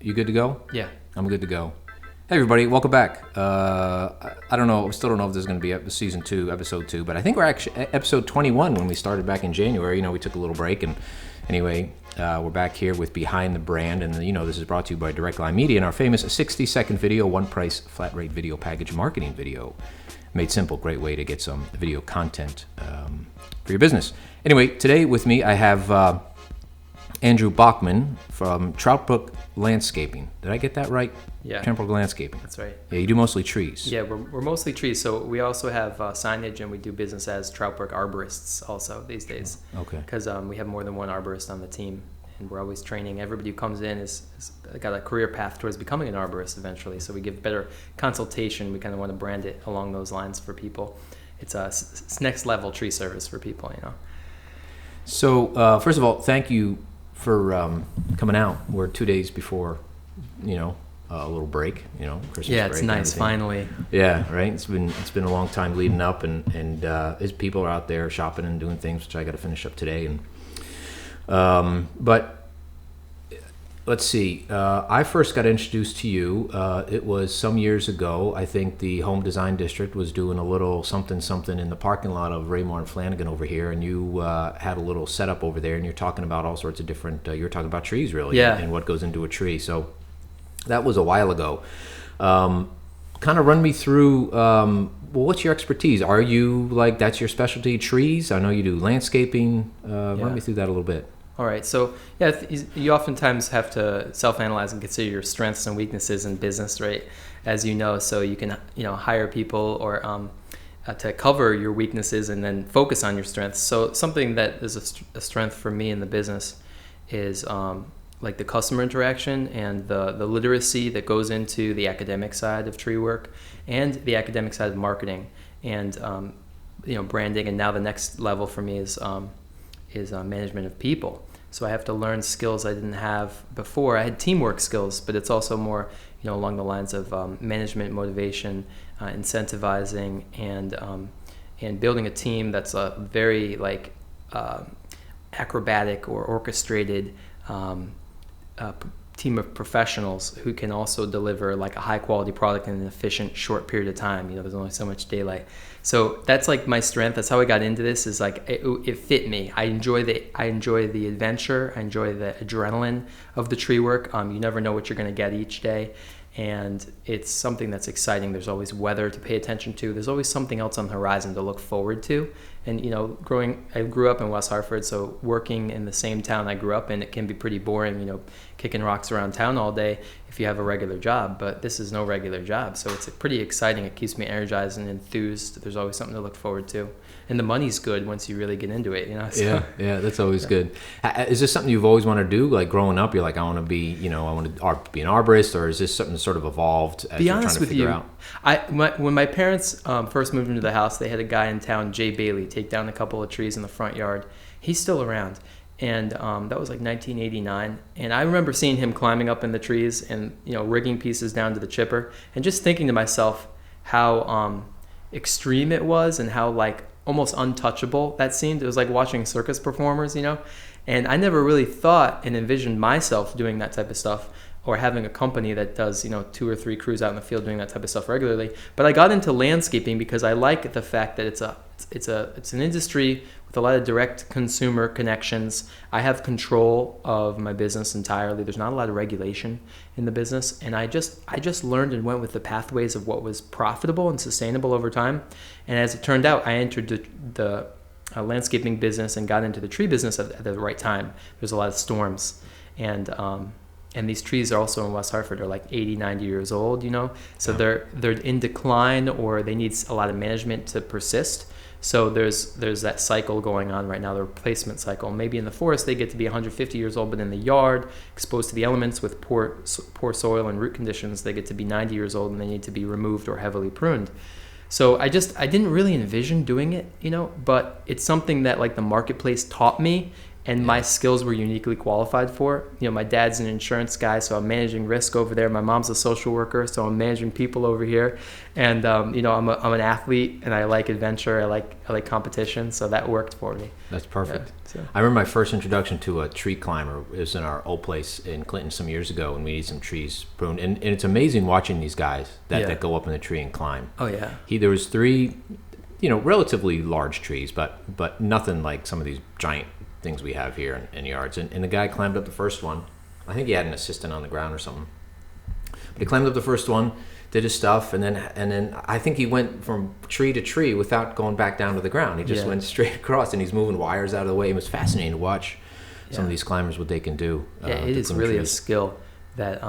You good to go? Yeah. I'm good to go. Hey everybody, welcome back. I don't know, still don't know if this is going to be season 2, episode 2, but I think we're actually episode 21 when we started back in January. You know, we took a little break, and anyway, we're back here with Behind the Brand, and you know, this is brought to you by DirectLine Media and our famous 60-second video, one price, flat rate video package marketing video. Made simple, great way to get some video content for your business. Anyway, today with me I have Andrew BACHMAN from Trout Brook Landscaping. Did I get that right? Yeah. Trout Brook Landscaping. That's right. Yeah, you do mostly trees. Yeah, we're mostly trees. So we also have signage, and we do business as Trout Brook arborists also these days. Okay. Because we have more than one arborist on the team, and we're always training. Everybody who comes in is got a career path towards becoming an arborist eventually. So we give better consultation. We kind of want to brand it along those lines for people. It's it's next level tree service for people, you know. So first of all, thank you for coming out. We're 2 days before, you know, a little break, you know, Christmas break. Yeah, it's nice, finally. Yeah, right. It's been a long time leading up, and as people are out there shopping and doing things, which I got to finish up today. And but let's see. I first got introduced to you. It was some years ago. I think the Home Design District was doing a little something in the parking lot of Raymore and Flanagan over here, and you had a little setup over there, and you're talking about all sorts of different. You're talking about trees, really, yeah, and what goes into a tree. So that was a while ago. Kind of run me through. Well, what's your expertise? Are you like that's your specialty, trees? I know you do landscaping. Run me through that a little bit. All right. So, yeah, you oftentimes have to self-analyze and consider your strengths and weaknesses in business, right? As you know, so you can, hire people or to cover your weaknesses and then focus on your strengths. So something that is a strength for me in the business is like the customer interaction and the literacy that goes into the academic side of tree work and the academic side of marketing and, branding. And now the next level for me is management of people. So I have to learn skills I didn't have before. I had teamwork skills, but it's also more, along the lines of management, motivation, incentivizing, and building a team that's a very acrobatic or orchestrated team of professionals who can also deliver like a high quality product in an efficient short period of time. There's only so much daylight. So that's like my strength. That's how I got into this, is like it fit me. I enjoy the adventure. I enjoy the adrenaline of the tree work. You never know what you're going to get each day. And it's something that's exciting. There's always weather to pay attention to. There's always something else on the horizon to look forward to. And I grew up in West Hartford, so working in the same town I grew up in, it can be pretty boring, kicking rocks around town all day if you have a regular job. But this is no regular job, so it's pretty exciting. It keeps me energized and enthused. There's always something to look forward to. And the money's good once you really get into it, So, yeah, that's always good. Is this something you've always wanted to do? Like growing up, you're like, I want to be, I want to be an arborist, or is this something that sort of evolved as you're trying to figure out? When my parents first moved into the house, they had a guy in town, Jay Bailey, take down a couple of trees in the front yard. He's still around. And that was like 1989. And I remember seeing him climbing up in the trees and, rigging pieces down to the chipper, and just thinking to myself how extreme it was and how almost untouchable that seemed. It was like watching circus performers, and I never really thought and envisioned myself doing that type of stuff or having a company that does 2 or 3 crews out in the field doing that type of stuff regularly. But I got into landscaping because I like the fact that it's an industry with a lot of direct consumer connections. I have control of my business entirely. There's not a lot of regulation in the business, and I just learned and went with the pathways of what was profitable and sustainable over time. And as it turned out, I entered the landscaping business and got into the tree business at the right time. There's a lot of storms, and these trees are also in West Hartford are like 80, 90 years old, so they're in decline, or they need a lot of management to persist. So there's that cycle going on right now, the replacement cycle. Maybe in the forest they get to be 150 years old, but in the yard, exposed to the elements with poor soil and root conditions, they get to be 90 years old and they need to be removed or heavily pruned. So I didn't really envision doing it, but it's something that the marketplace taught me, and my skills were uniquely qualified for it. You know, my dad's an insurance guy, so I'm managing risk over there. My mom's a social worker, so I'm managing people over here. And you know, I'm an athlete, and I like adventure. I like competition, so that worked for me. That's perfect. Yeah, so. I remember my first introduction to a tree climber. It was in our old place in Clinton some years ago, and we needed some trees pruned. And it's amazing watching these guys that go up in the tree and climb. Oh yeah. There was 3, you know, relatively large trees, but nothing like some of these giant things we have here in yards. And the guy climbed up the first one. I think he had an assistant on the ground or something. But he climbed up the first one, did his stuff, and then I think he went from tree to tree without going back down to the ground. He just went straight across, and he's moving wires out of the way. It was fascinating to watch some of these climbers, what they can do. It is really a skill that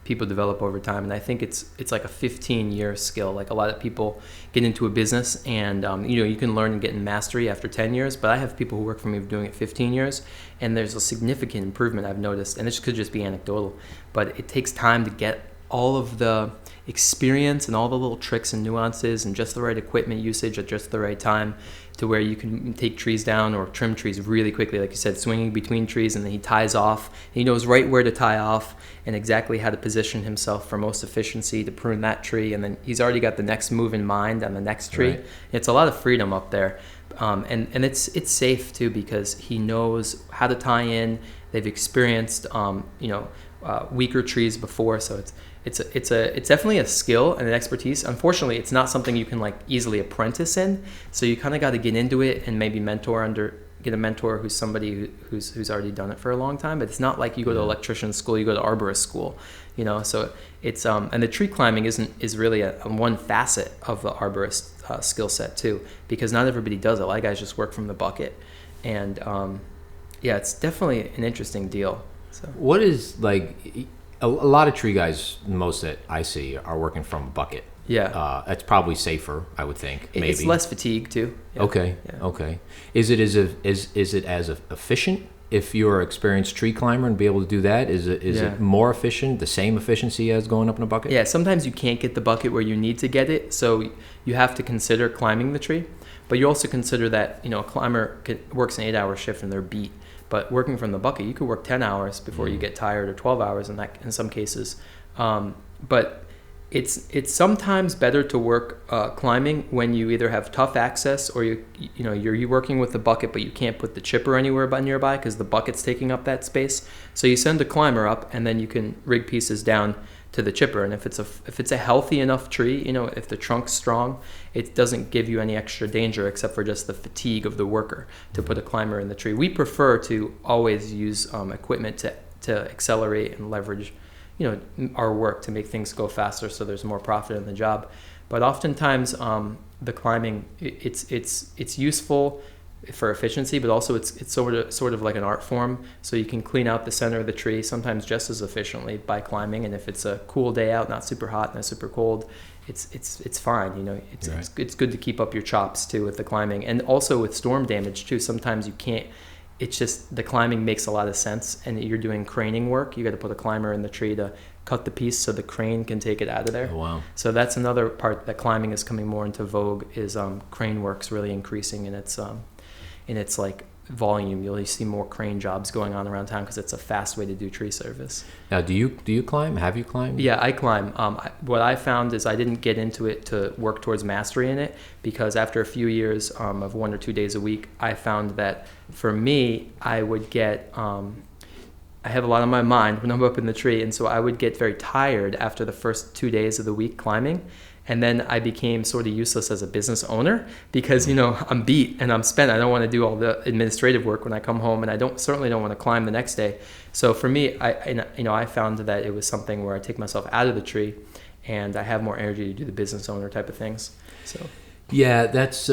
people develop over time, and I think it's like a 15-year skill. Like a lot of people get into a business, and you know, you can learn and get in mastery after 10 years, but I have people who work for me doing it 15 years, and there's a significant improvement I've noticed, and this could just be anecdotal, but it takes time to get all of the experience and all the little tricks and nuances and just the right equipment usage at just the right time to where you can take trees down or trim trees really quickly, like you said, swinging between trees, and then he ties off. He knows right where to tie off and exactly how to position himself for most efficiency to prune that tree, and then he's already got the next move in mind on the next tree. Right. It's a lot of freedom up there, and it's safe too because he knows how to tie in. They've experienced weaker trees before, so it's definitely a skill and an expertise. Unfortunately, it's not something you can like easily apprentice in. So you kind of got to get into it and maybe get a mentor who's somebody who's already done it for a long time. But it's not like you go to electrician school, you go to arborist school, you know. So it's and the tree climbing is really a one facet of the arborist skill set too, because not everybody does it. A lot of guys just work from the bucket, and it's definitely an interesting deal. So what is like? A lot of tree guys, most that I see, are working from a bucket. Yeah. That's probably safer, I would think. Maybe. It's less fatigue, too. Yeah. Okay. Yeah. Okay. Is it as efficient if you're an experienced tree climber and be able to do that? Is it more efficient, the same efficiency as going up in a bucket? Yeah. Sometimes you can't get the bucket where you need to get it, so you have to consider climbing the tree. But you also consider that, you know, a climber works an 8-hour shift and they're beat. But working from the bucket, you could work 10 hours before you get tired, or 12 hours in some cases. But it's sometimes better to work climbing when you either have tough access, or you're working with the bucket, but you can't put the chipper anywhere nearby because the bucket's taking up that space. So you send a climber up, and then you can rig pieces down to the chipper. And if it's a healthy enough tree, you know, if the trunk's strong, it doesn't give you any extra danger except for just the fatigue of the worker to put a climber in the tree. We prefer to always use equipment to accelerate and leverage, you know, our work to make things go faster, so there's more profit in the job. But oftentimes the climbing, it's useful for efficiency, but also it's sort of like an art form. So you can clean out the center of the tree sometimes just as efficiently by climbing. And if it's a cool day out, not super hot, not super cold, it's fine. You know, it's good to keep up your chops too with the climbing, and also with storm damage too. Sometimes you can't. It's just the climbing makes a lot of sense, and you're doing craning work. You got to put a climber in the tree to cut the piece so the crane can take it out of there. Oh, wow. So that's another part that climbing is coming more into vogue, is crane work's really increasing in its like volume. You'll see more crane jobs going on around town because it's a fast way to do tree service. Now, do you climb? Have you climbed? Yeah, I climb. What I found is I didn't get into it to work towards mastery in it, because after a few years of 1 or 2 days a week, I found that for me, I would get I have a lot on my mind when I'm up in the tree, and so I would get very tired after the first 2 days of the week climbing. And then I became sort of useless as a business owner because, you know, I'm beat and I'm spent. I don't want to do all the administrative work when I come home, and I certainly don't want to climb the next day. So for me, I found that it was something where I take myself out of the tree and I have more energy to do the business owner type of things. So yeah, that's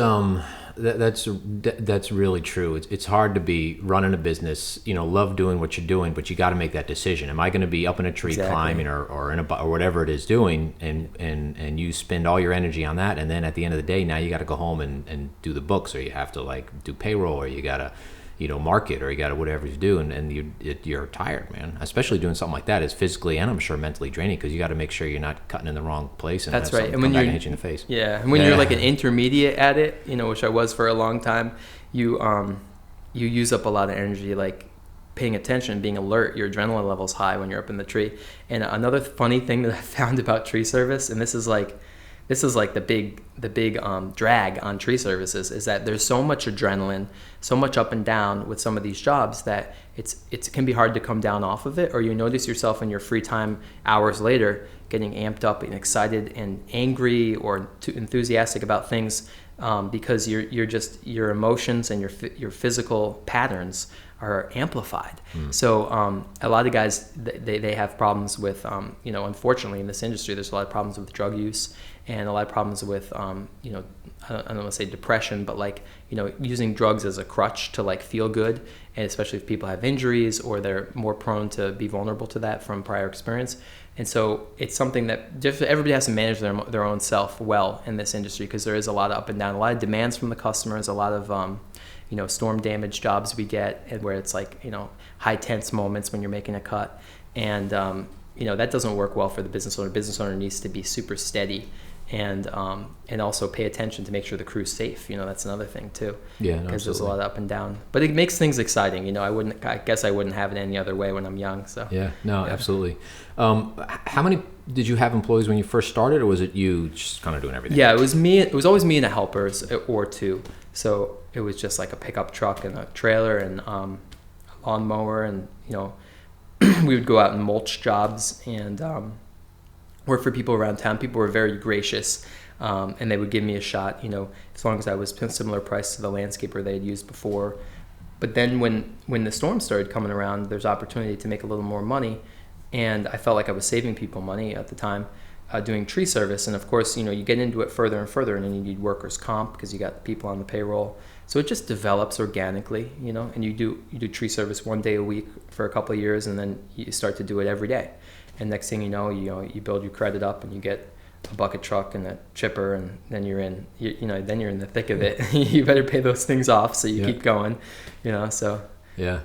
really true. It's hard to be running a business, you know, love doing what you're doing, but you got to make that decision. Am I going to be up in a tree climbing or in or whatever it is doing, and you spend all your energy on that, and then at the end of the day, now you got to go home and do the books, or you have to like do payroll, or you got to, you know, market, or you got to whatever you do, and you're tired, man. Especially doing something like that is physically and I'm sure mentally draining, because you got to make sure you're not cutting in the wrong place and that's have right. And when you're hit you in the face. Yeah, and when you're like an intermediate at it, you know, which I was for a long time, you you use up a lot of energy, like paying attention, being alert. Your adrenaline level's high when you're up in the tree. And another funny thing that I found about tree service, and this is like the big drag on tree services, is that there's so much adrenaline, so much up and down with some of these jobs that it can be hard to come down off of it, or you notice yourself in your free time hours later getting amped up and excited and angry or too enthusiastic about things, because your emotions and your physical patterns are amplified. So a lot of guys, they have problems with, unfortunately in this industry, there's a lot of problems with drug use and a lot of problems with, I don't want to say depression, but like, using drugs as a crutch to like feel good. And especially if people have injuries or they're more prone to be vulnerable to that from prior experience. And so it's something that everybody has to manage their own self well in this industry, because there is a lot of up and down, a lot of demands from the customers, a lot of, storm damage jobs we get, and where it's like, high tense moments when you're making a cut. And, that doesn't work well for the business owner. Business owner needs to be super steady and also pay attention to make sure the crew's safe. That's another thing too. Yeah, no, because there's a lot of up and down. But it makes things exciting. I guess I wouldn't have it any other way when I'm young. So yeah, no, yeah. Absolutely. How many did you have employees when you first started, or was it you just kind of doing everything? Yeah, it was me. It was always me and a helper or two. So it was just like a pickup truck and a trailer and a lawnmower, and we would go out and mulch jobs and work for people around town. People were very gracious, and they would give me a shot, as long as I was similar price to the landscaper they had used before. But then when the storm started coming around, there's opportunity to make a little more money, and I felt like I was saving people money at the time, doing tree service. And of course, you get into it further and further, and then you need workers' comp because you got people on the payroll. So it just develops organically, and you do tree service one day a week for a couple of years, and then you start to do it every day. And next thing you build your credit up, and you get a bucket truck and a chipper, and then you're in the thick of it. You better pay those things off so you keep going, so yeah,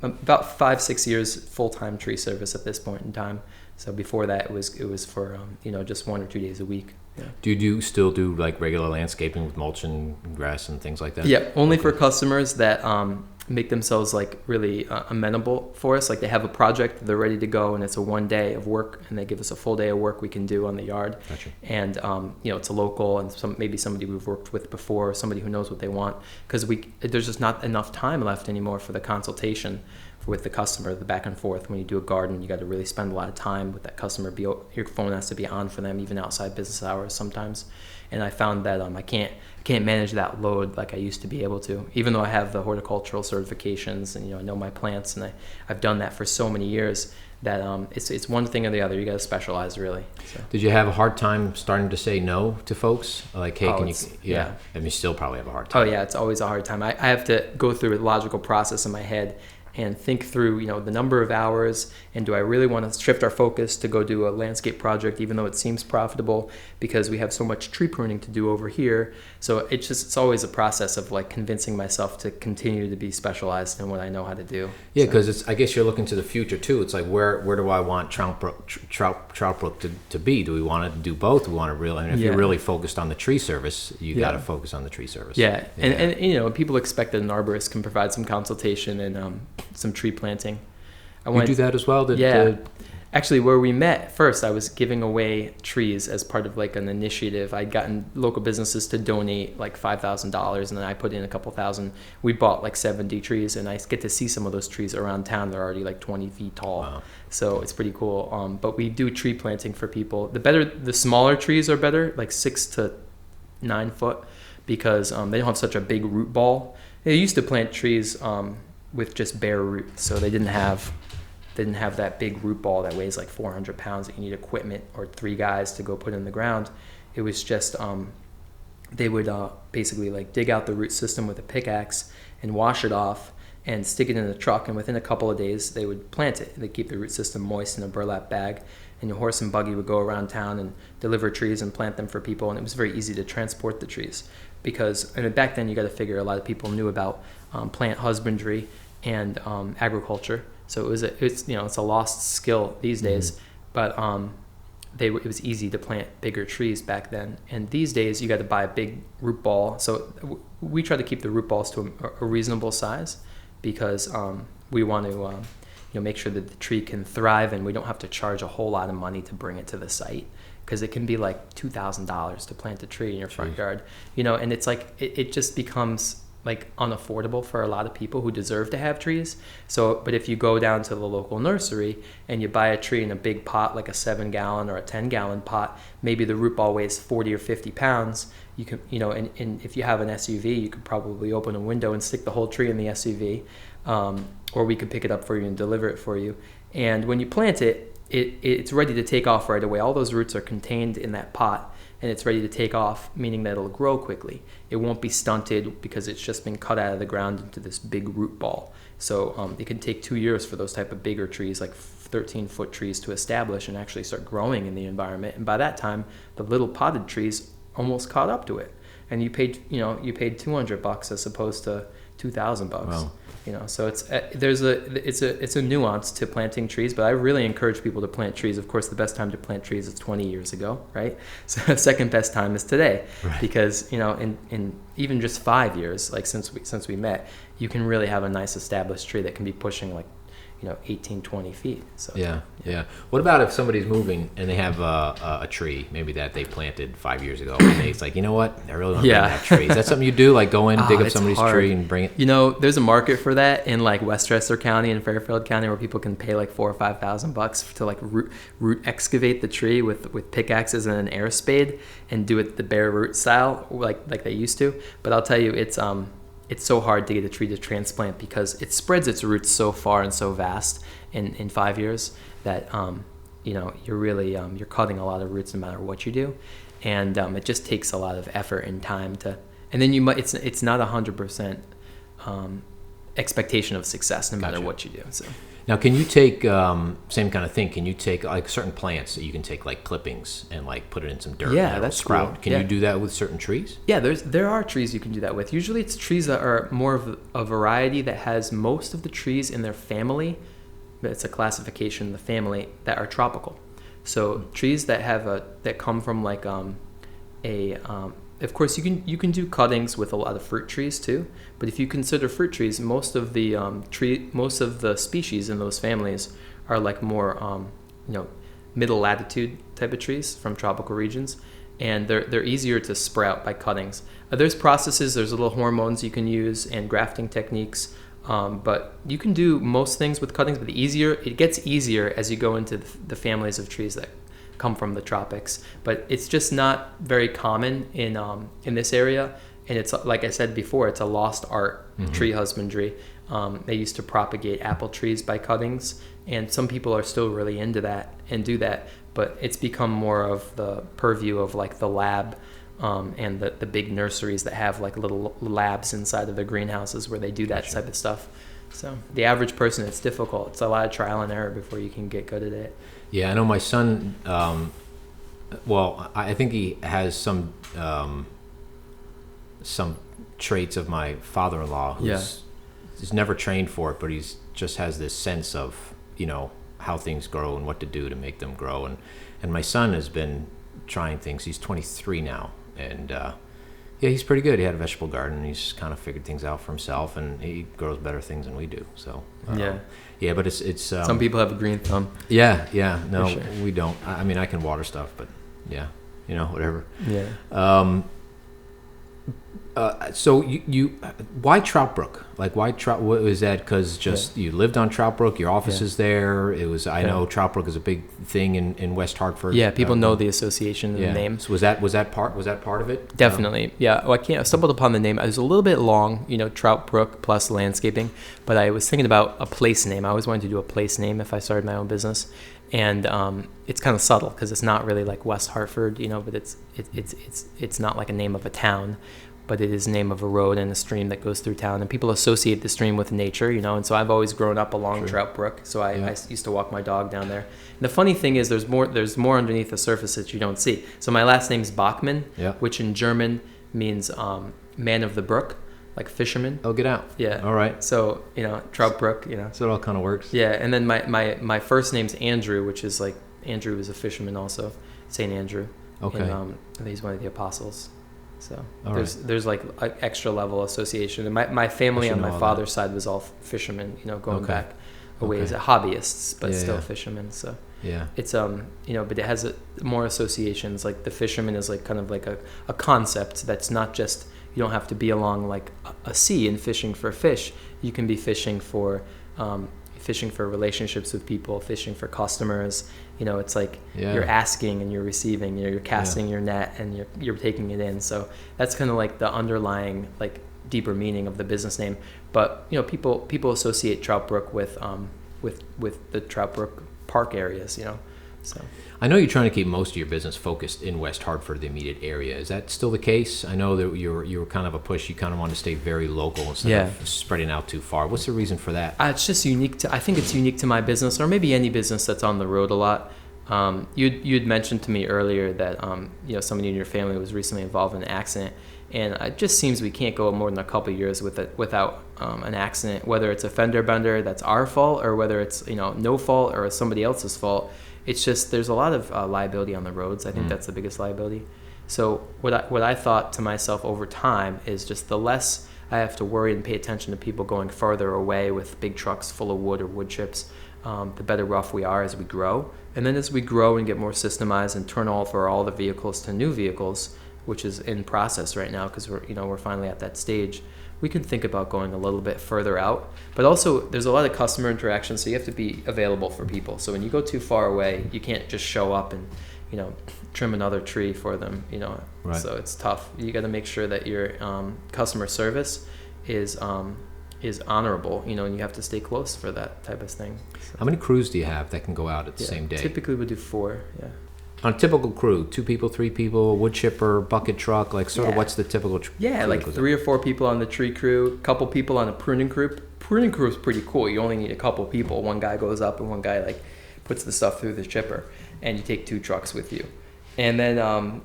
about 5-6 years full-time tree service at this point in time. So before that it was for just 1 or 2 days a week. Yeah. Do you still do like regular landscaping with mulch and grass and things like that? Yeah, only for customers that make themselves like really amenable for us. Like they have a project, they're ready to go, and it's a 1 day of work, and they give us a full day of work we can do on the yard. Gotcha. And it's a local, and maybe somebody we've worked with before, somebody who knows what they want, because there's just not enough time left anymore for the consultation with the customer, the back and forth. When you do a garden, you got to really spend a lot of time with that customer. Your phone has to be on for them even outside business hours sometimes. And I found that I can't manage that load like I used to be able to, even though I have the horticultural certifications and I know my plants, and I've done that for so many years that it's one thing or the other. You got to specialize really. So. Did you have a hard time starting to say no to folks? Like, hey, can you? Yeah. I mean, you still probably have a hard time. Oh yeah, it's always a hard time. I have to go through a logical process in my head and think through, the number of hours, and do I really want to shift our focus to go do a landscape project even though it seems profitable, because we have so much tree pruning to do over here. So it's always a process of like convincing myself to continue to be specialized in what I know how to do. Yeah, because I guess you're looking to the future too. It's like where do I want Trout Brook to be? Do we want to do both? Do we want to really? I mean, if you're really focused on the tree service, you got to focus on the tree service. Yeah, and people expect that an arborist can provide some consultation and some tree planting. You do that as well? Actually, where we met first, I was giving away trees as part of like an initiative. I'd gotten local businesses to donate like $5,000, and then I put in a couple thousand. We bought like 70 trees, and I get to see some of those trees around town. They're already like 20 feet tall. Wow. So it's pretty cool. But we do tree planting for people. The smaller trees are better, like 6 to 9 foot, because they don't have such a big root ball. They used to plant trees with just bare roots, so they didn't have that big root ball that weighs like 400 pounds that you need equipment or 3 guys to go put in the ground. It was just they would basically like dig out the root system with a pickaxe and wash it off and stick it in the truck, and within a couple of days they would plant it. They keep the root system moist in a burlap bag, and your horse and buggy would go around town and deliver trees and plant them for people. And it was very easy to transport the trees, because back then you got to figure a lot of people knew about plant husbandry and agriculture. So it's a lost skill these days. But it was easy to plant bigger trees back then. And these days, you got to buy a big root ball. So we try to keep the root balls to a reasonable size because we want to make sure that the tree can thrive, and we don't have to charge a whole lot of money to bring it to the site, because it can be like $2,000 to plant a tree in your front yard. And it's like it just becomes like unaffordable for a lot of people who deserve to have trees. So, but if you go down to the local nursery and you buy a tree in a big pot, like a 7-gallon or a 10-gallon pot, maybe the root ball weighs 40 or 50 pounds. You can, and if you have an SUV, you could probably open a window and stick the whole tree in the SUV, or we could pick it up for you and deliver it for you. And when you plant it, it's ready to take off right away. All those roots are contained in that pot, and it's ready to take off, meaning that it'll grow quickly. It won't be stunted because it's just been cut out of the ground into this big root ball. So it can take 2 years for those type of bigger trees, like 13-foot trees, to establish and actually start growing in the environment. And by that time, the little potted trees almost caught up to it. And you paid $200 as opposed to $2,000. Wow. So it's a nuance to planting trees, but I really encourage people to plant trees. Of course, the best time to plant trees is 20 years ago, right? So the second best time is today, right? Because in even just 5 years, like since we met, you can really have a nice established tree that can be pushing like 18, 20 feet. So yeah. What about if somebody's moving and they have a tree maybe that they planted 5 years ago, and it's like, you know what, I really want to plant that tree. Is that something you do? Like go in, dig up somebody's tree and bring it? There's a market for that in like Westchester County and Fairfield County, where people can pay like $4,000 or $5,000 to like root excavate the tree with pickaxes and an air spade and do it the bare root style like they used to. But I'll tell you, it's so hard to get a tree to transplant because it spreads its roots so far and so vast in 5 years that you're really you're cutting a lot of roots no matter what you do, and it just takes a lot of effort and time to. And then it's not 100% expectation of success no matter what you do. So. Now, can you take, same kind of thing, can you take like certain plants that you can take like clippings and like put it in some dirt? Yeah, that's sprout. Cool. Can you do that with certain trees? Yeah, there are trees you can do that with. Usually it's trees that are more of a variety that has most of the trees in their family. It's a classification in the family that are tropical. So trees that come from like of course, you can do cuttings with a lot of fruit trees too. But if you consider fruit trees, most of the species in those families are like more middle latitude type of trees from tropical regions, and they're easier to sprout by cuttings. There's processes, there's little hormones you can use and grafting techniques, but you can do most things with cuttings. But it gets easier as you go into the families of trees that come from the tropics, but it's just not very common in this area. And it's like I said before, it's a lost art, tree husbandry. They used to propagate apple trees by cuttings, and some people are still really into that and do that, but it's become more of the purview of like the lab and the big nurseries that have like little labs inside of their greenhouses where they do that type of stuff. So the average person, it's difficult. It's a lot of trial and error before you can get good at it. Yeah, I know my son, I think he has some traits of my father-in-law who's never trained for it, but he's just has this sense of, how things grow and what to do to make them grow. And my son has been trying things. He's 23 now, and he's pretty good. He had a vegetable garden, and he's kind of figured things out for himself, and he grows better things than we do. So but it's some people have a green thumb. No, sure. We don't. I mean, I can water stuff, but whatever. So you why Trout Brook? Like why Trout? What was that? Because you lived on Trout Brook. Your office is there. It was. I know Trout Brook is a big thing in West Hartford. Yeah, people know the association and the name. So was that part of it? Definitely. I stumbled upon the name. It was a little bit long. Trout Brook plus landscaping. But I was thinking about a place name. I always wanted to do a place name if I started my own business. And it's kind of subtle because it's not really like West Hartford, but it's not like a name of a town, but it is the name of a road and a stream that goes through town, and people associate the stream with nature, and so I've always grown up along Trout Brook, so I used to walk my dog down there. And the funny thing is there's more underneath the surface that you don't see. So my last name's BACHMAN, which in German means man of the brook, like fishermen. Oh, get out. Yeah. All right. So, Trout Brook, So it all kind of works. Yeah, and then my first name's Andrew, which is like, Andrew is a fisherman also, St. Andrew. Okay. And he's one of the apostles. So All there's like an extra level association. And my family on my father's side was all fishermen, going back a ways, hobbyists, but still fishermen. So yeah, it's but it has more associations. Like the fisherman is like kind of like a concept that's not just, you don't have to be along like a sea and fishing for fish. You can be fishing for relationships with people, fishing for customers. It's like you're asking and you're receiving. You're casting your net and you're taking it in. So that's kind of like the underlying like deeper meaning of the business name. But people associate Trout Brook with the Trout Brook Park areas. So I know you're trying to keep most of your business focused in West Hartford, the immediate area. Is that still the case? I know that you were kind of a push. You kind of want to stay very local instead of spreading out too far. What's the reason for that? It's just I think it's unique to my business, or maybe any business that's on the road a lot. You'd mentioned to me earlier that somebody in your family was recently involved in an accident, and it just seems we can't go more than a couple of years without an accident, whether it's a fender bender that's our fault or whether it's no fault or somebody else's fault. It's just there's a lot of liability on the roads. I think that's the biggest liability. So what I thought to myself over time is just the less I have to worry and pay attention to people going farther away with big trucks full of wood or wood chips, the better off we are as we grow. And then as we grow and get more systemized and turn over all the vehicles to new vehicles, which is in process right now because we're finally at that stage, we can think about going a little bit further out. But also there's a lot of customer interaction, so you have to be available for people. So when you go too far away, you can't just show up and trim another tree for them. Right. So it's tough. You got to make sure that your customer service is honorable, and you have to stay close for that type of thing. So, how many crews do you have that can go out at the same day? Typically we do 4. On a typical crew, 2 people, 3 people, wood chipper, bucket truck, like sort of what's the typical crew? Like 3 or 4 people on the tree crew, couple people on a pruning crew. Pruning crew is pretty cool. You only need a couple people. One guy goes up and one guy like puts the stuff through the chipper, and you take 2 trucks with you. And then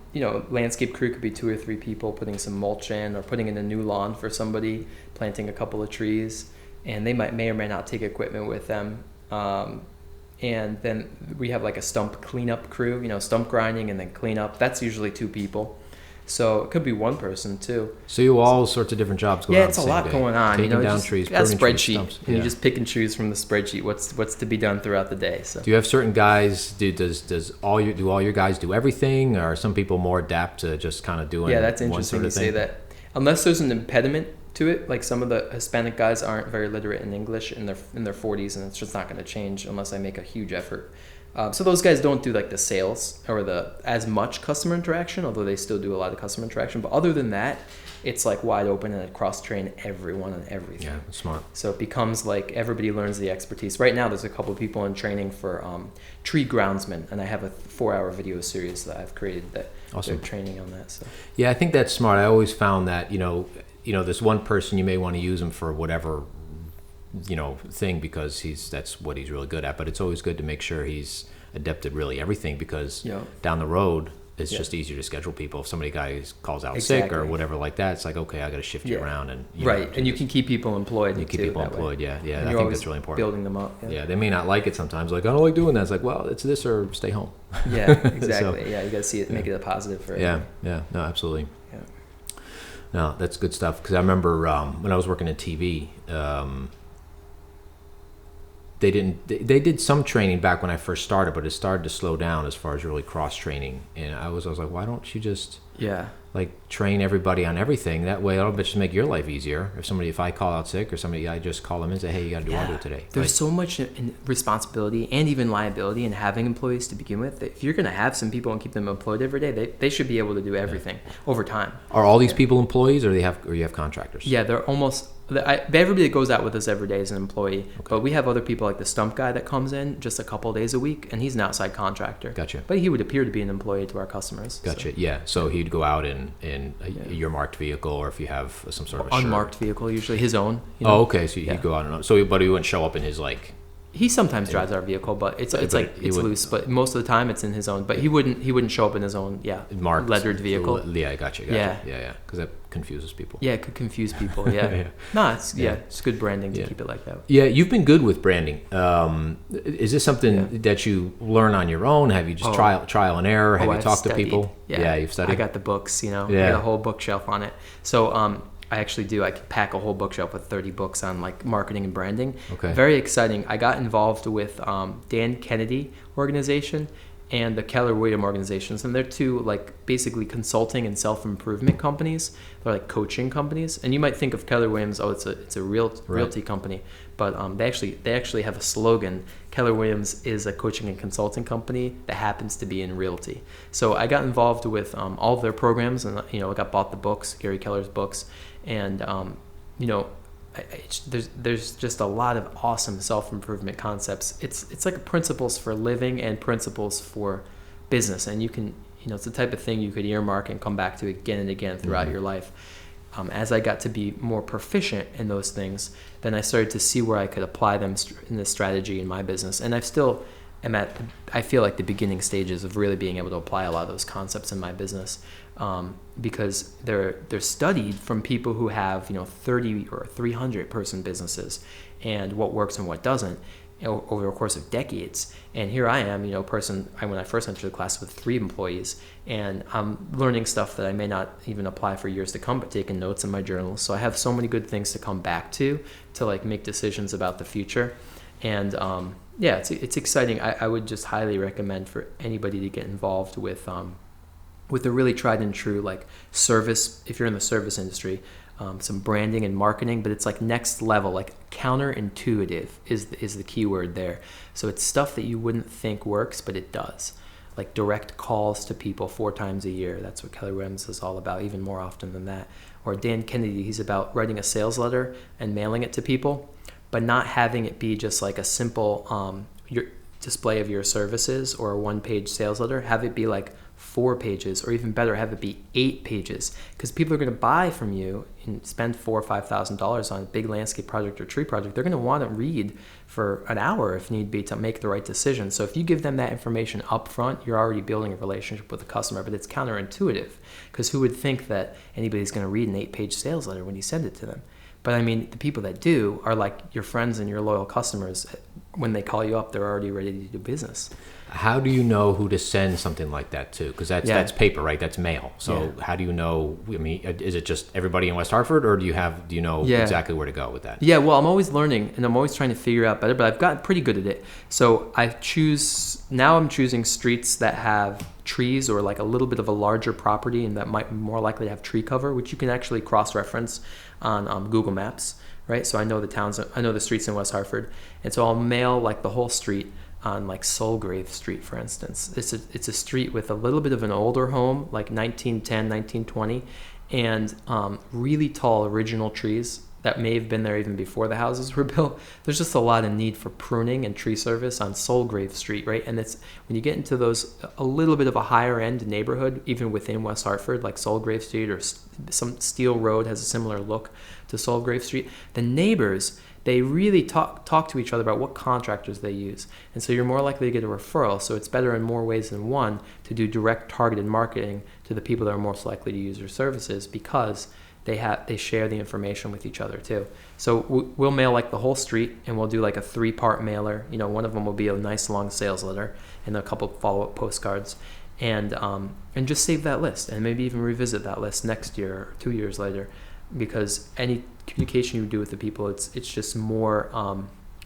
landscape crew could be 2 or 3 people putting some mulch in or putting in a new lawn for somebody, planting a couple of trees, and they may or may not take equipment with them. And then we have like a stump cleanup crew, stump grinding and then cleanup. That's usually 2 people. So it could be 1 person too. So you all sorts of different jobs going on. Yeah, it's a lot going on. Taking down trees, pruning trees, spreadsheet, stumps. and you just pick and choose from the spreadsheet what's to be done throughout the day. So do you have certain guys? Do all your guys do everything, or are some people more adapt to just kind of doing? Yeah, that's interesting you say that. Unless there's an impediment to it, like some of the Hispanic guys aren't very literate in English in their 40s, and it's just not going to change unless I make a huge effort. So those guys don't do like the sales or as much customer interaction, although they still do a lot of customer interaction. But other than that, it's like wide open and I cross-train everyone on everything. Yeah, smart. So it becomes like everybody learns the expertise. Right now, there's a couple of people in training for tree groundsmen, and I have a 4-hour video series that I've created that they're training on that. So yeah, I think that's smart. I always found that this one person you may want to use him for whatever thing because that's what he's really good at, but it's always good to make sure he's adept at really everything because down the road it's just easier to schedule people. If somebody calls out sick or whatever like that, it's like, okay, I got to shift you around and and you can keep people employed. You keep people employed, yeah. And I think that's really important. Building them up. Yeah, they may not like it sometimes. Like, I don't like doing that. It's like, well, it's this or stay home. Yeah, exactly. So, you got to see it, make it a positive for everyone. Yeah, no, absolutely. Yeah. No, that's good stuff. Because I remember when I was working in TV, they did some training back when I first started, but it started to slow down as far as really cross training. And I was like, why don't you just train everybody on everything? That way it'll just make your life easier. If I call out sick or somebody, I just call them and say, hey, you got to do it today. There's so much responsibility and even liability in having employees to begin with. If you're going to have some people and keep them employed every day, they should be able to do everything over time. Are all these people employees or you have contractors? Yeah, they're almost... everybody that goes out with us every day is an employee, but we have other people like the stump guy that comes in just a couple of days a week, and he's an outside contractor. Gotcha. But he would appear to be an employee to our customers. Gotcha. So. Yeah. So he'd go out in your marked vehicle, or if you have some sort of unmarked vehicle, usually his own. Oh, okay. So he'd go out but he wouldn't show up in his He sometimes drives our vehicle, but it's loose. But most of the time, it's in his own. But he wouldn't show up in his own marked lettered vehicle. Yeah, gotcha. Yeah. Because that confuses people. Yeah, it could confuse people. Yeah. No, it's good branding to keep it like that. Yeah, you've been good with branding. Is this something that you learn on your own? Have you just trial and error? Have you talked to people? Yeah, you've studied. I got the books. I got a whole bookshelf on it. So I actually do. I could pack a whole bookshelf with 30 books on like marketing and branding. Okay. Very exciting. I got involved with Dan Kennedy organization and the Keller Williams organizations, and they're two like basically consulting and self-improvement companies. They're like coaching companies, and you might think of Keller Williams, it's a realty company, but they actually have a slogan. Keller Williams is a coaching and consulting company that happens to be in realty. So I got involved with all of their programs, and I got bought the books, Gary Keller's books, and there's just a lot of awesome self-improvement concepts. It's like principles for living and principles for business, and you can it's the type of thing you could earmark and come back to again and again throughout your life. As I got to be more proficient in those things, then I started to see where I could apply them in this strategy in my business, and I still am I feel like the beginning stages of really being able to apply a lot of those concepts in my business, because they're studied from people who have 30 or 300 person businesses, and what works and what doesn't over the course of decades. And here I am, when I first entered the class with 3 employees, and I'm learning stuff that I may not even apply for years to come, but taking notes in my journal. So I have so many good things to come back to like make decisions about the future. And it's exciting. I would just highly recommend for anybody to get involved with a really tried and true like service. If you're in the service industry, some branding and marketing, but it's like next level, like counterintuitive is the key word there. So it's stuff that you wouldn't think works, but it does. Like direct calls to people 4 times a year. That's what Keller Williams is all about, even more often than that. Or Dan Kennedy, he's about writing a sales letter and mailing it to people, but not having it be just like a simple your display of your services or a 1-page sales letter. Have it be like 4 pages, or even better, have it be 8 pages, because people are going to buy from you and spend $4,000 or $5,000 on a big landscape project or tree project. They're going to want to read for an hour if need be to make the right decision. So if you give them that information up front, you're already building a relationship with the customer. But it's counterintuitive, because who would think that anybody's going to read an 8-page sales letter when you send it to them? But I mean, the people that do are like your friends and your loyal customers. When they call you up, they're already ready to do business. How do you know who to send something like that to? Because that's paper, right? That's mail. So how do you know? I mean, is it just everybody in West Hartford, or do you know exactly where to go with that? Yeah, well, I'm always learning, and I'm always trying to figure out better, but I've gotten pretty good at it. So I'm choosing streets that have trees, or like a little bit of a larger property, and that might be more likely to have tree cover, which you can actually cross-reference on Google Maps, right? So I know the streets in West Hartford, and so I'll mail like the whole street on like Soulgrave Street, for instance. It's a street with a little bit of an older home, like 1910, 1920, and really tall original trees that may have been there even before the houses were built. There's just a lot of need for pruning and tree service on Soulgrave Street, right? And it's when you get into those a little bit of a higher end neighborhood, even within West Hartford, like Soulgrave Street, or some Steel Road has a similar look to Soulgrave Street. The neighbors, they really talk to each other about what contractors they use. And so you're more likely to get a referral. So it's better in more ways than one to do direct targeted marketing to the people that are most likely to use your services, because they share the information with each other too. So we'll mail like the whole street, and we'll do like a 3-part mailer. One of them will be a nice long sales letter and a couple follow-up postcards, and just save that list, and maybe even revisit that list next year or 2 years later, because any communication you do with the people, it's just more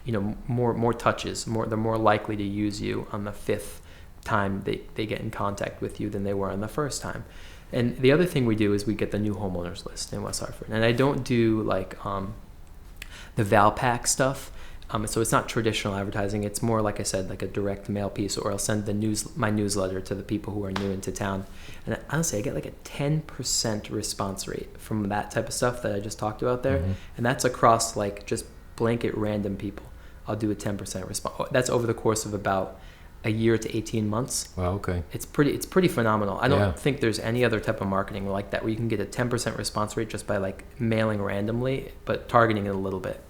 more touches, they're more likely to use you on the 5th time they get in contact with you than they were on the first time. And the other thing we do is we get the new homeowners list in West Hartford. And I don't do like the Valpak stuff. So it's not traditional advertising. It's more, like I said, like a direct mail piece, or I'll send my newsletter to the people who are new into town. And honestly, I get like a 10% response rate from that type of stuff that I just talked about there. Mm-hmm. And that's across like just blanket random people. I'll do a 10% response. That's over the course of about a year to 18 months. Wow, okay. It's pretty phenomenal. I don't think there's any other type of marketing like that where you can get a 10% response rate just by like mailing randomly, but targeting it a little bit.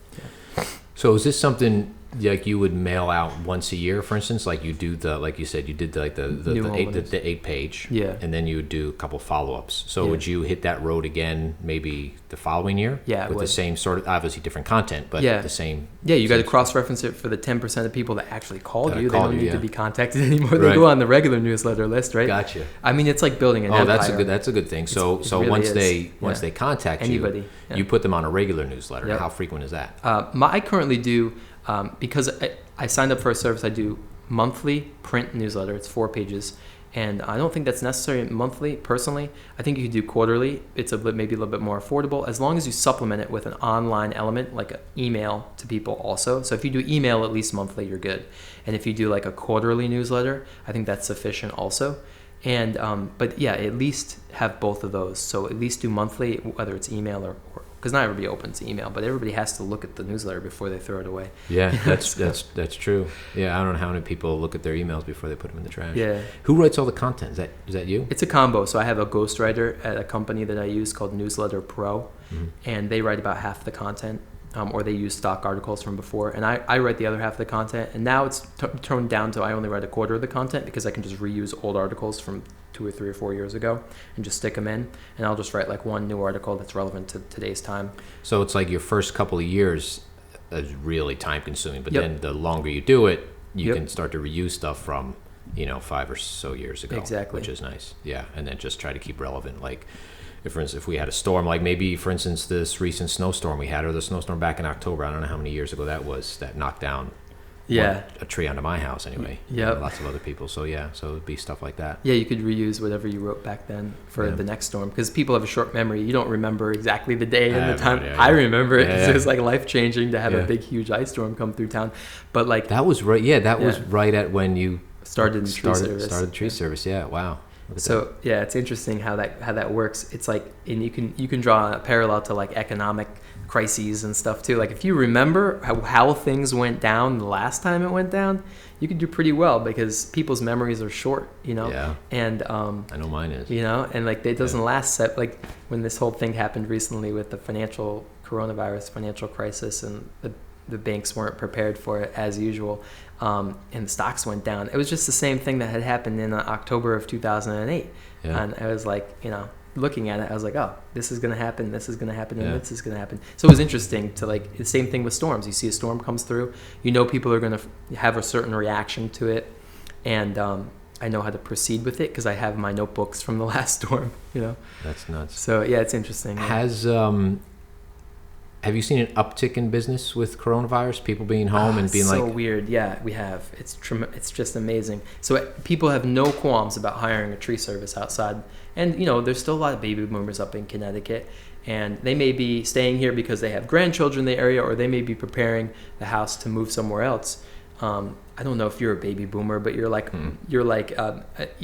Yeah. So is this something like you would mail out once a year, for instance, like you do like you said, you did the 8-page, Yeah. and then you would do a couple follow-ups. So would you hit that road again maybe the following year? Yeah, with the same sort of, obviously different content, but the same. Yeah, you got to cross-reference it for the 10% of people that actually called you. They don't need to be contacted anymore. They go on the regular newsletter list, right? Gotcha. I mean, it's like building an empire. That's a good thing. So really once they contact anybody, you put them on a regular newsletter. Yep. How frequent is that? I currently do, because I signed up for a service, I do monthly print newsletter. It's 4 pages. And I don't think that's necessary monthly, personally. I think you could do quarterly. It's maybe a little bit more affordable, as long as you supplement it with an online element, like an email to people also. So if you do email at least monthly, you're good. And if you do like a quarterly newsletter, I think that's sufficient also. And but yeah, at least have both of those. So at least do monthly, whether it's email or because not everybody opens email, but everybody has to look at the newsletter before they throw it away. Yeah, that's true. Yeah, I don't know how many people look at their emails before they put them in the trash. Yeah. Who writes all the content? Is that you? It's a combo. So I have a ghostwriter at a company that I use called Newsletter Pro, and they write about half the content, or they use stock articles from before, and I write the other half of the content. And now it's toned down to I only write a quarter of the content because I can just reuse old articles from 2 or 3 or 4 years ago and just stick them in, and I'll just write like one new article that's relevant to today's time. So it's like your first couple of years is really time consuming, but then the longer you do it, you can start to reuse stuff from 5 or so years ago. Exactly. Which is nice. Yeah, and then just try to keep relevant. Like if, for instance, if we had a storm, like maybe for instance this recent snowstorm we had, or the snowstorm back in October, I don't know how many years ago that was, that knocked down a tree onto my house anyway. Yeah, lots of other people. So so it'd be stuff like that. Yeah, you could reuse whatever you wrote back then for the next storm, because people have a short memory. You don't remember exactly the day and the time. I remember it because it was like life changing to have a big huge ice storm come through town. But like that was right. Yeah, that was right at when you started the tree service. Yeah, wow. So it's interesting how that works. It's like, and you can draw a parallel to like economic crises and stuff too. Like if you remember how things went down the last time it went down, you could do pretty well because people's memories are short, Yeah. And I know mine is. And like it doesn't last. Like when this whole thing happened recently with the coronavirus financial crisis, and the banks weren't prepared for it as usual, and the stocks went down. It was just the same thing that had happened in October of 2008, and I was like, looking at it, I was like, oh, this is going to happen, this is going to happen, and this is going to happen. So it was interesting to like, the same thing with storms. You see a storm comes through, people are going to have a certain reaction to it, and I know how to proceed with it because I have my notebooks from the last storm, That's nuts. So yeah, it's interesting. Have you seen an uptick in business with coronavirus? People being home and being so weird. Yeah, we have. It's just amazing. So people have no qualms about hiring a tree service outside. And, there's still a lot of baby boomers up in Connecticut. And they may be staying here because they have grandchildren in the area, or they may be preparing the house to move somewhere else. I don't know if you're a baby boomer, but you're like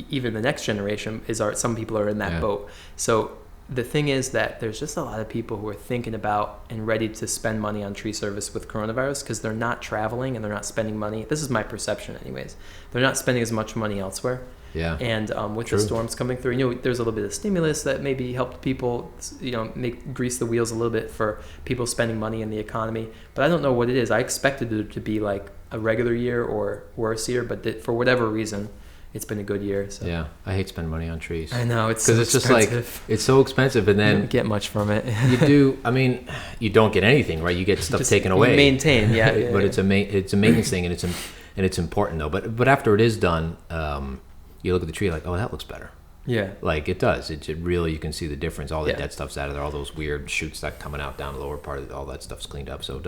even the next generation some people are in that boat. So the thing is that there's just a lot of people who are thinking about and ready to spend money on tree service with coronavirus because they're not traveling and they're not spending money. This is my perception anyways. They're not spending as much money elsewhere. Yeah. And with the storms coming through, there's a little bit of stimulus that maybe helped people, grease the wheels a little bit for people spending money in the economy. But I don't know what it is. I expected it to be like a regular year or worse year, but for whatever reason, it's been a good year. So. Yeah, I hate spending money on trees. I know, it's because it's just like it's so expensive, and then you don't get much from it. You do. I mean, you don't get anything, right? You get stuff taken away. You maintain, but it's a maintenance thing, and it's important though. But after it is done, you look at the tree like, oh, that looks better. Yeah, like it does. It really, you can see the difference. All the dead stuff's out of there. All those weird shoots that coming out down the lower part of it, all that stuff's cleaned up. So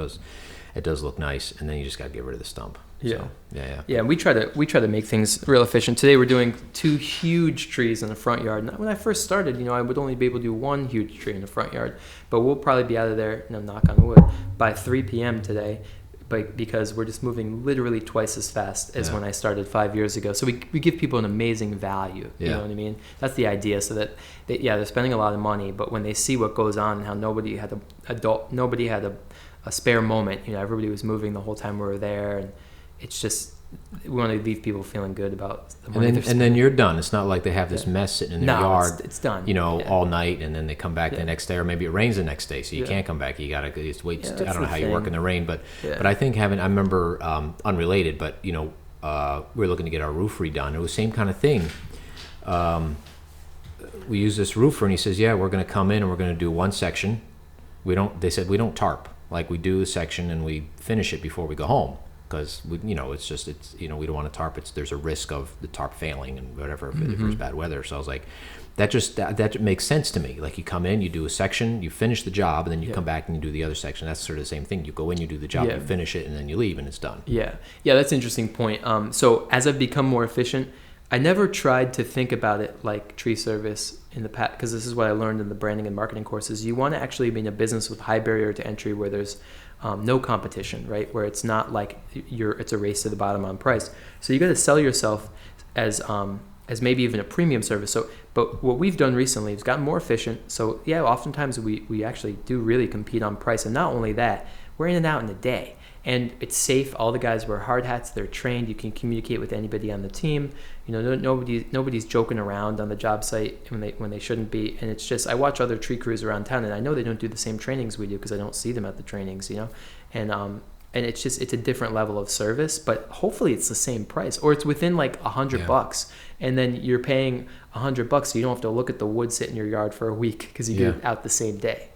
it does look nice, and then you just got to get rid of the stump. Yeah. So, yeah. Yeah, and we try to make things real efficient. Today we're doing 2 huge trees in the front yard. And when I first started, I would only be able to do 1 huge tree in the front yard, but we'll probably be out of there, knock on wood, by 3 p.m. today. But because we're just moving literally twice as fast as when I started 5 years ago. So we give people an amazing value. You know what I mean? That's the idea. So that they're spending a lot of money, but when they see what goes on and how nobody had a spare moment, everybody was moving the whole time we were there, and it's just we want to leave people feeling good about the money. And then you're done. It's not like they have this mess sitting in their yard. It's done. All night, and then they come back the next day, or maybe it rains the next day, so you can't come back. You gotta just wait. I don't know how you work in the rain, but I think I remember unrelated, but we were looking to get our roof redone. It was the same kind of thing. We use this roofer, and he says, "Yeah, we're going to come in and we're going to do one section. They said we don't tarp. Like, we do a section and we finish it before we go home, because we don't want to tarp. There's a risk of the tarp failing and whatever if there's bad weather." So I was like, that makes sense to me. Like, you come in, you do a section, you finish the job, and then you come back and you do the other section. That's sort of the same thing. You go in, you do the job, you finish it, and then you leave, and it's done. Yeah, that's an interesting point. So as I've become more efficient, I never tried to think about it like tree service in the past, because this is what I learned in the branding and marketing courses. You want to actually be in a business with high barrier to entry, where there's no competition, right? Where it's not like it's a race to the bottom on price. So you got to sell yourself as maybe even a premium service. So, but what we've done recently is gotten more efficient. So yeah, oftentimes we actually do really compete on price, and not only that, we're in and out in a day. And it's safe. All the guys wear hard hats. They're trained. You can communicate with anybody on the team. Nobody's joking around on the job site when they shouldn't be. And it's just, I watch other tree crews around town, and I know they don't do the same trainings we do, because I don't see them at the trainings. And it's a different level of service. But hopefully it's the same price, or it's within like $100, and then you're paying $100, so you don't have to look at the wood sit in your yard for a week, because you do it out the same day.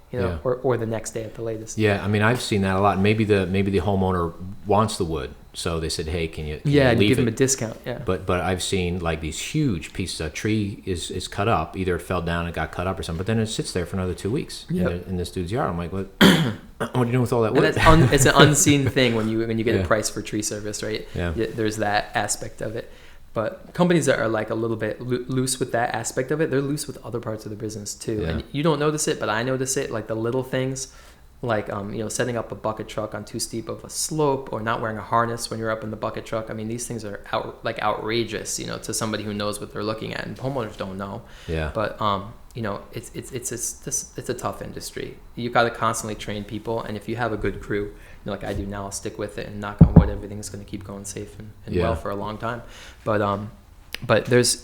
Or the next day at the latest. Yeah, I mean, I've seen that a lot. Maybe the homeowner wants the wood, so they said, "Hey, can you leave give it?" them a discount. Yeah. But I've seen like these huge pieces. A tree is cut up, either it fell down and got cut up or something, but then it sits there for another 2 weeks in this dude's yard. I'm like, what? What are you doing with all that wood? And it's an unseen thing when you get a price for tree service, right? Yeah. There's that aspect of it. But companies that are like a little bit loose with that aspect of it, they're loose with other parts of the business too. Yeah. And you don't notice it, but I notice it, like the little things, like setting up a bucket truck on too steep of a slope, or not wearing a harness when you're up in the bucket truck. I mean, these things are outrageous, to somebody who knows what they're looking at, and homeowners don't know. Yeah. But it's a tough industry. You got to constantly train people, and if you have a good crew, like I do now, I'll stick with it, and knock on wood, everything's going to keep going safe and well for a long time. But there's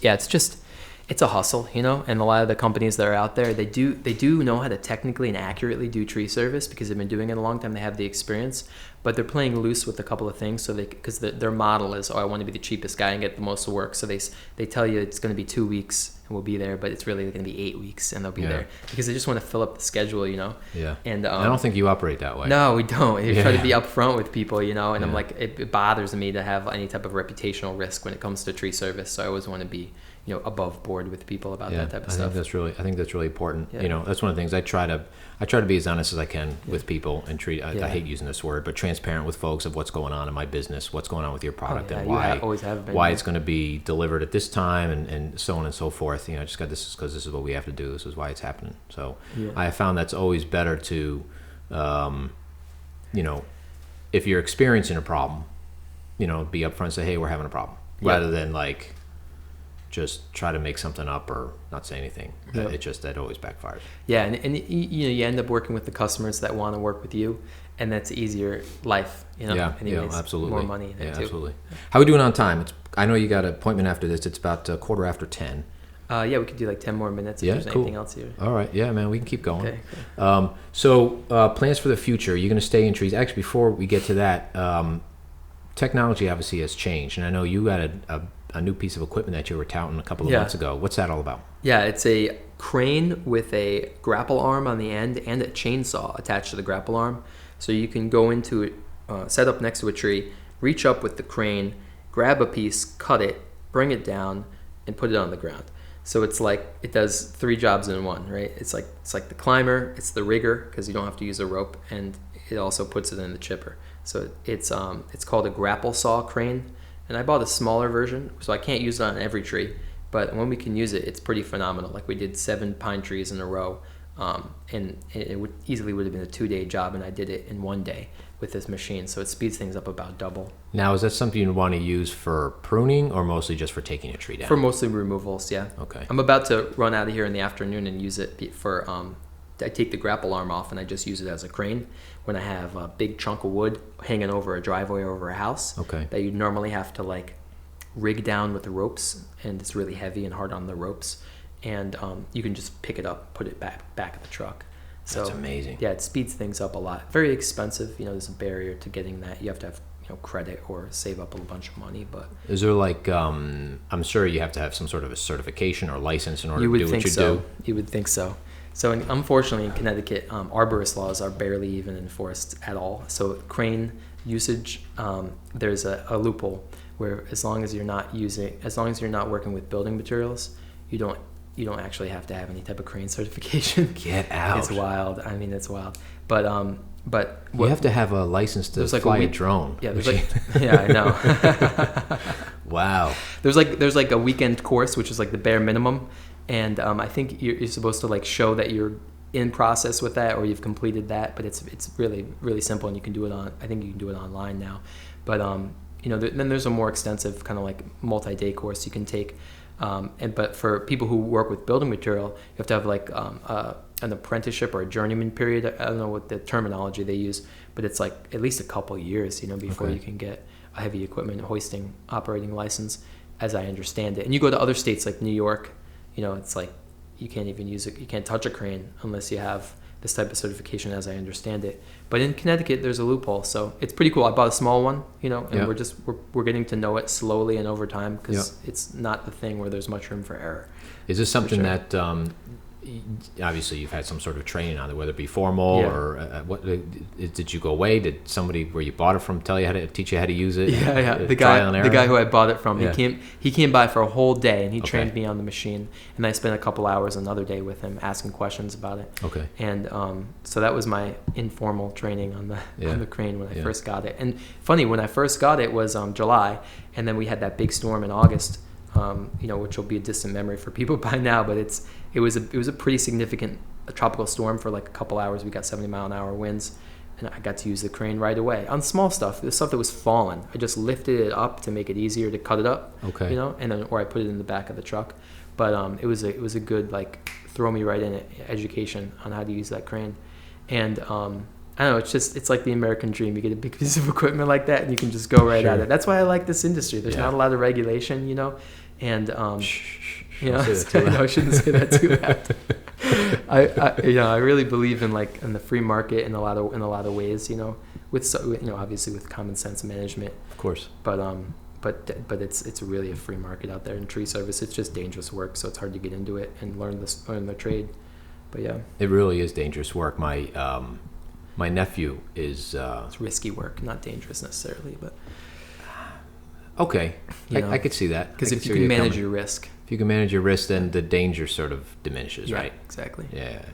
it's a hustle, and a lot of the companies that are out there, they do know how to technically and accurately do tree service, because they've been doing it a long time. They have the experience, but they're playing loose with a couple of things. So because their model is, I want to be the cheapest guy and get the most work. So they tell you it's going to be 2 weeks and we'll be there, but it's really going to be 8 weeks and they'll be there, because they just want to fill up the schedule, Yeah. And I don't think you operate that way. No, we don't. We try to be upfront with people, and I'm like, it bothers me to have any type of reputational risk when it comes to tree service. So I always want to be above board with people about that type of stuff. I think that's really important. That's one of the things I try to be as honest as I can with people, and I hate using this word, but transparent with folks of what's going on in my business, what's going on with your product, and why it's going to be delivered at this time, and so on and so forth. I just got this because this is what we have to do. This is why it's happening. So I have found that's always better to, if you're experiencing a problem, be upfront and say, hey, we're having a problem, rather than like just try to make something up or not say anything. That always backfires. Yeah, and you end up working with the customers that want to work with you, and that's easier life. Absolutely. More money. Yeah, absolutely. How are we doing on time? I know you got an appointment after this. It's about 10:15. We could do like 10 more minutes if there's anything else here. All right. Yeah, man, we can keep going. Okay, cool. So plans for the future. You're going to stay in trees. Actually, before we get to that, technology obviously has changed, and I know you got a new piece of equipment that you were touting a couple of months ago. What's that all about? Yeah, it's a crane with a grapple arm on the end and a chainsaw attached to the grapple arm. So you can go into it, set up next to a tree, reach up with the crane, grab a piece, cut it, bring it down, and put it on the ground. So it's like it does 3 jobs in one, right? It's like the climber, it's the rigger, because you don't have to use a rope, and it also puts it in the chipper. So it's called a grapple saw crane. And I bought a smaller version, so I can't use it on every tree. But when we can use it, it's pretty phenomenal. Like we did 7 pine trees in a row, and it would have been a 2-day job, and I did it in 1 day with this machine. So it speeds things up about double. Now, is that something you want to use for pruning, or mostly just for taking a tree down? For mostly removals, yeah. Okay. I'm about to run out of here in the afternoon and use it for I take the grapple arm off and I just use it as a crane when I have a big chunk of wood hanging over a driveway or over a house that you normally have to like rig down with the ropes, and it's really heavy and hard on the ropes, and you can just pick it up, put it back of the truck. So that's amazing. Yeah, it speeds things up a lot. Very expensive. There's a barrier to getting that. You have to have credit or save up a bunch of money. But is there like I'm sure you have to have some sort of a certification or license in order to do what you do? You would think so. So unfortunately in Connecticut, arborist laws are barely even enforced at all. So crane usage, there's a loophole where as long as you're not working with building materials, you don't actually have to have any type of crane certification. Get out. It's wild. I mean, it's wild. But you have to have a license to fly a drone. Yeah, I know. Wow. There's like a weekend course, which is like the bare minimum, and I think you're supposed to like show that you're in process with that or you've completed that, but it's really really simple, and you can do it I think you can do it online now. But then there's a more extensive kind of like multi-day course you can take. But for people who work with building material, you have to have like an apprenticeship or a journeyman period. I don't know what the terminology they use, but it's like at least a couple years, before you can get a heavy equipment hoisting operating license, as I understand it. And you go to other states like New York, it's like you can't even use it. You can't touch a crane unless you have this type of certification, as I understand it. But in Connecticut, there's a loophole, so it's pretty cool. I bought a small one, and we're getting to know it slowly and over time, because it's not the thing where there's much room for error. Is this something that obviously you've had some sort of training on it, whether it be formal or what? Did you go away? Did somebody where you bought it from teach you how to use it? Yeah. The guy who I bought it from, he came by for a whole day and he trained me on the machine, and I spent a couple hours another day with him asking questions about it. Okay. And so that was my informal training on the crane when I first got it. And funny, when I first got it was July, and then we had that big storm in August. Which will be a distant memory for people by now, but it was a pretty significant tropical storm for like a couple hours. We got 70-mile-an-hour winds, and I got to use the crane right away on small stuff, the stuff that was falling. I just lifted it up to make it easier to cut it up. Okay. And then or I put it in the back of the truck. But it was a good like throw me right in it education on how to use that crane, and I don't know, it's like the American dream. You get a big piece of equipment like that and you can just go right at it. That's why I like this industry. There's not a lot of regulation, and I shouldn't say that too loud. I really believe in the free market in a lot of ways, with obviously with common sense management. Of course. But it's really a free market out there in tree service. It's just dangerous work, so it's hard to get into it and learn the trade. But yeah. It really is dangerous work. My nephew is... it's risky work, not dangerous necessarily, but... Okay, I could see that. Because if you can manage your risk. If you can manage your risk, then the danger sort of diminishes, right? Exactly. Yeah.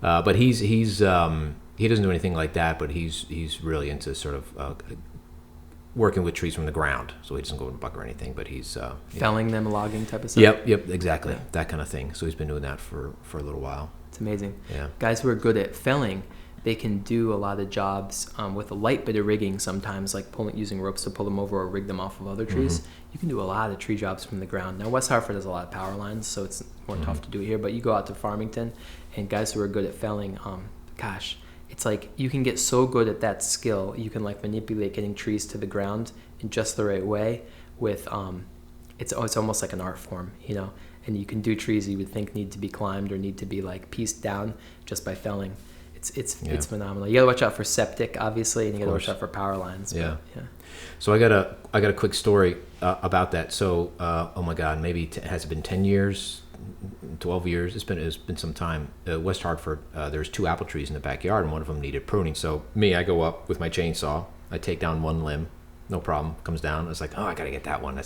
But he doesn't do anything like that, but he's really into sort of working with trees from the ground. So he doesn't go in a bucket or anything, but he's... felling them, logging type of stuff? Yep, exactly. Yeah. That kind of thing. So he's been doing that for a little while. It's amazing. Yeah. Guys who are good at felling, they can do a lot of jobs with a light bit of rigging sometimes, like using ropes to pull them over or rig them off of other trees. Mm-hmm. You can do a lot of tree jobs from the ground. Now, West Hartford has a lot of power lines, so it's more tough to do here, but you go out to Farmington, and guys who are good at felling, it's like you can get so good at that skill, you can like manipulate getting trees to the ground in just the right way with, it's almost like an art form, and you can do trees you would think need to be climbed or need to be like pieced down just by felling. It's phenomenal. You gotta watch out for septic, obviously, and you gotta watch out for power lines. Yeah. So I got a quick story about that. So oh my God, maybe has it been 10 years, 12 years? It's been some time. West Hartford, there's 2 apple trees in the backyard, and one of them needed pruning. So I go up with my chainsaw. I take down one limb, no problem. Comes down. I was like, I gotta get that one.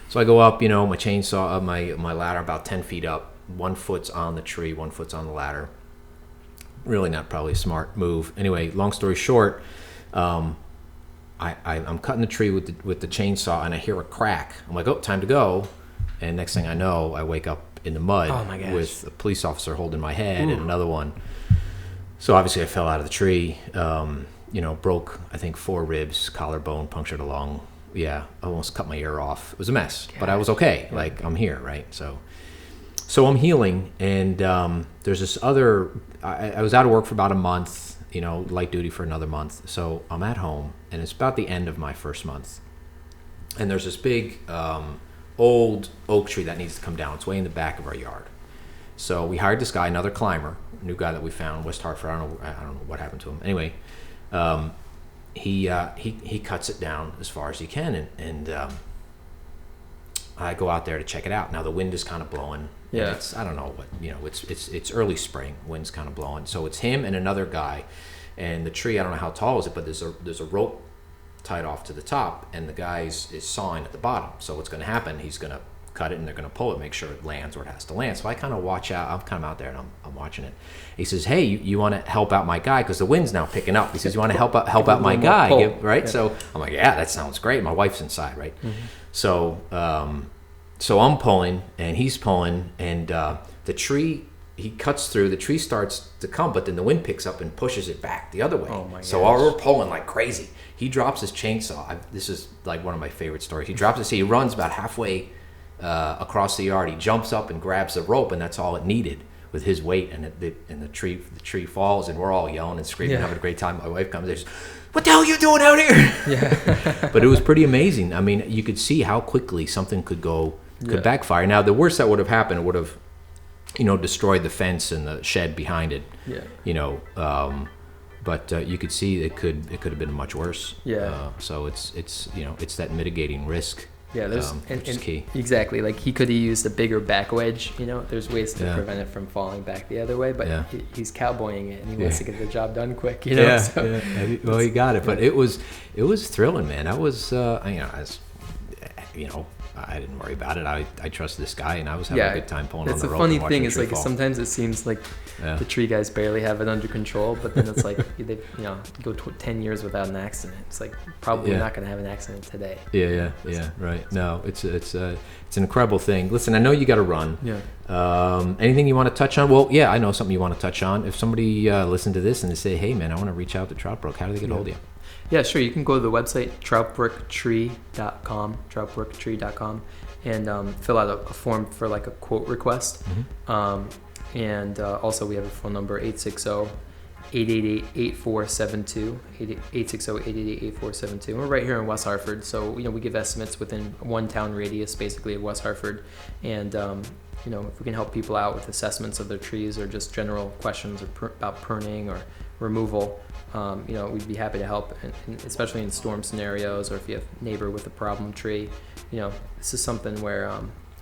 So I go up, my chainsaw, my ladder about 10 feet up. 1 foot's on the tree, 1 foot's on the ladder. Really not probably a smart move. Anyway, long story short, I'm cutting the tree with the chainsaw, and I hear a crack. I'm like, time to go. And next thing I know, I wake up in the mud with a police officer holding my head and another one. So obviously I fell out of the tree, broke, I think 4 ribs, collarbone punctured a lung. Yeah, I almost cut my ear off. It was a mess, but I was okay. Like, I'm here, right? So So I'm healing, and there's this other. I was out of work for about a month, light duty for another month. So I'm at home, and it's about the end of my first month, and there's this big old oak tree that needs to come down. It's way in the back of our yard. So we hired this guy, another climber, a new guy that we found in West Hartford. I don't know what happened to him. Anyway, he cuts it down as far as he can, and I go out there to check it out. Now the wind is kind of blowing. Yeah. It's, I don't know what, it's early spring. Wind's kind of blowing. So it's him and another guy, and the tree, I don't know how tall is it, but there's a rope tied off to the top, and the guy is sawing at the bottom. So what's going to happen? He's going to cut it, and they're going to pull it, make sure it lands where it has to land. So I kind of watch out. I'm kind of out there, and I'm watching it. He says, "Hey, you want to help out my guy, because the wind's now picking up." He says, "You want to help out my guy, right?" Yeah. So I'm like, "Yeah, that sounds great." My wife's inside, right? Mm-hmm. So I'm pulling, and he's pulling, and the tree, he cuts through. The tree starts to come, but then the wind picks up and pushes it back the other way. Oh my gosh. So we're pulling like crazy. He drops his chainsaw. This is like one of my favorite stories. He drops it. He runs about halfway across the yard. He jumps up and grabs the rope, and that's all it needed with his weight. And the tree falls, and we're all yelling and screaming, having a great time. My wife comes, there's, "What the hell are you doing out here?" Yeah. But it was pretty amazing. I mean, you could see how quickly something could backfire. Now, the worst that would have happened, it would have, destroyed the fence and the shed behind it. Yeah. But you could see it could have been much worse. Yeah. So it's that mitigating risk. Yeah, there's which is key. Exactly. Like he could have used a bigger back wedge. There's ways to prevent it from falling back the other way, but he's cowboying it, and he wants to get the job done quick. So. Well, he got it, but it was thrilling, man. That was I didn't worry about it. I trust this guy, and I was having a good time pulling on the rope. That's the funny and thing is like fall. sometimes it seems like the tree guys barely have it under control, but then it's like they go 10 years without an accident. It's like probably not going to have an accident today. Yeah, right. No, it's an incredible thing. Listen, I know you got to run. Yeah. Anything you want to touch on? Well, yeah, I know something you want to touch on. If somebody listened to this and they say, "Hey, man, I want to reach out to Trout Brook," how do they get a hold of you? Yeah, sure. You can go to the website, troutbrooktree.com, and fill out a form for like a quote request. Mm-hmm. And also we have a phone number, 860-888-8472, 860-888-8472. We're right here in West Hartford, so we give estimates within one town radius, basically, of West Hartford. And if we can help people out with assessments of their trees or just general questions about pruning or removal, we'd be happy to help, and especially in storm scenarios, or if you have a neighbor with a problem tree. This is something where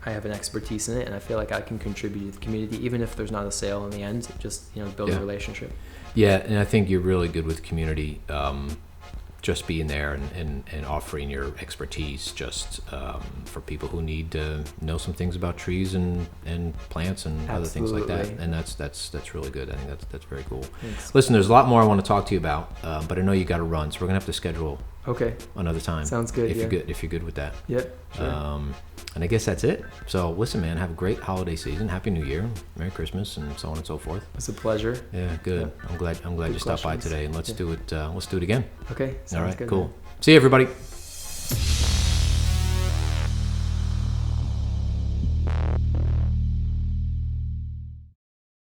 I have an expertise in it, and I feel like I can contribute to the community, even if there's not a sale in the end. Just build a relationship. Yeah, and I think you're really good with community. Just being there and offering your expertise just for people who need to know some things about trees and plants and other things like that. And that's really good. I think that's very cool. Thanks. Listen, there's a lot more I want to talk to you about, but I know you got to run, so we're gonna have to schedule another time. Sounds good. If you're good with that. Yeah. Sure. And I guess that's it. So listen, man, have a great holiday season. Happy New Year, Merry Christmas, and so on and so forth. It's a pleasure. Yeah, good. Yeah. I'm glad you stopped by today, and let's do it. Let's do it again. Okay. All right. Good, cool. Man. See you, everybody.